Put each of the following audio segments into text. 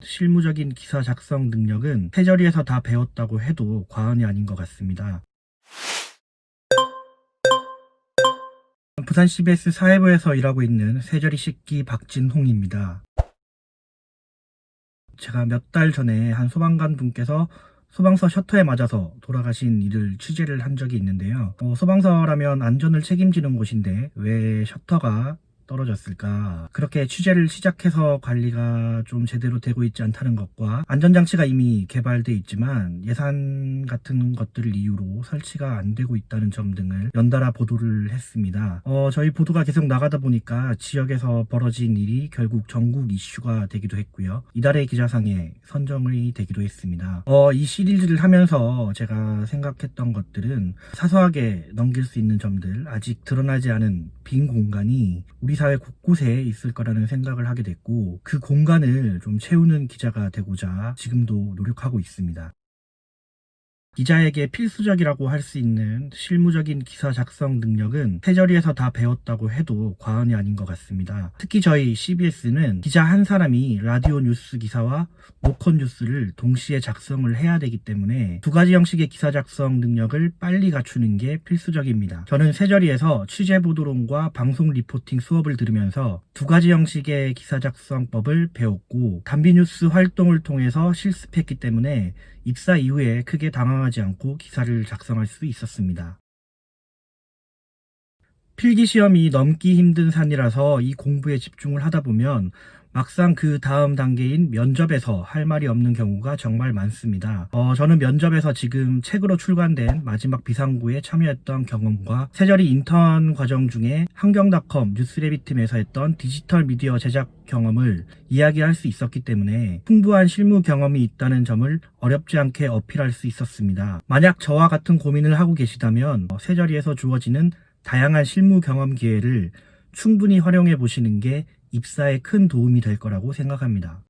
실무적인 기사 작성 능력은 새저리에서 다 배웠다고 해도 과언이 아닌 것 같습니다. 부산 CBS 사회부에서 일하고 있는 새저리 식기 박진홍입니다. 제가 몇 달 전에 한 소방관 분께서 소방서 셔터에 맞아서 돌아가신 일을 취재를 한 적이 있는데요. 소방서라면 안전을 책임지는 곳인데 왜 셔터가 떨어졌을까? 그렇게 취재를 시작해서 관리가 좀 제대로 되고 있지 않다는 것과 안전장치가 이미 개발돼 있지만 예산 같은 것들을 이유로 설치가 안 되고 있다는 점 등을 연달아 보도를 했습니다. 저희 보도가 계속 나가다 보니까 지역에서 벌어진 일이 결국 전국 이슈가 되기도 했고요. 이달의 기자상에 선정이 되기도 했습니다. 이 시리즈를 하면서 제가 생각했던 것들은 사소하게 넘길 수 있는 점들, 아직 드러나지 않은 빈 공간이 우리 사회 곳곳에 있을 거라는 생각을 하게 됐고, 그 공간을 좀 채우는 기자가 되고자 지금도 노력하고 있습니다. 기자에게 필수적이라고 할 수 있는 실무적인 기사 작성 능력은 새저리에서 다 배웠다고 해도 과언이 아닌 것 같습니다. 특히 저희 CBS는 기자 한 사람이 라디오 뉴스 기사와 노컷 뉴스를 동시에 작성을 해야 되기 때문에 두 가지 형식의 기사 작성 능력을 빨리 갖추는 게 필수적입니다. 저는 새저리에서 취재 보도론과 방송 리포팅 수업을 들으면서 두 가지 형식의 기사 작성법을 배웠고, 단비 뉴스 활동을 통해서 실습했기 때문에 입사 이후에 크게 당황하지 않고 기사를 작성할 수 있었습니다. 필기시험이 넘기 힘든 산이라서 이 공부에 집중을 하다 보면 막상 그 다음 단계인 면접에서 할 말이 없는 경우가 정말 많습니다. 저는 면접에서 지금 책으로 출간된 마지막 비상구에 참여했던 경험과 새저리 인턴 과정 중에 환경닷컴 뉴스레빗 팀에서 했던 디지털 미디어 제작 경험을 이야기할 수 있었기 때문에 풍부한 실무 경험이 있다는 점을 어렵지 않게 어필할 수 있었습니다. 만약 저와 같은 고민을 하고 계시다면 새저리에서 주어지는 다양한 실무 경험 기회를 충분히 활용해 보시는 게 입사에 큰 도움이 될 거라고 생각합니다.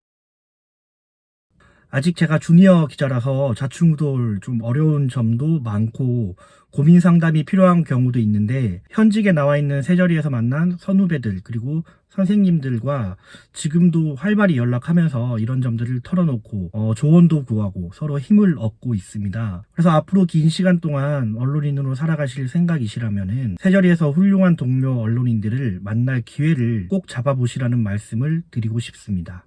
아직 제가 주니어 기자라서 좌충우돌 좀 어려운 점도 많고 고민 상담이 필요한 경우도 있는데, 현직에 나와 있는 새저리에서 만난 선후배들 그리고 선생님들과 지금도 활발히 연락하면서 이런 점들을 털어놓고 조언도 구하고 서로 힘을 얻고 있습니다. 그래서 앞으로 긴 시간 동안 언론인으로 살아가실 생각이시라면은 새저리에서 훌륭한 동료 언론인들을 만날 기회를 꼭 잡아보시라는 말씀을 드리고 싶습니다.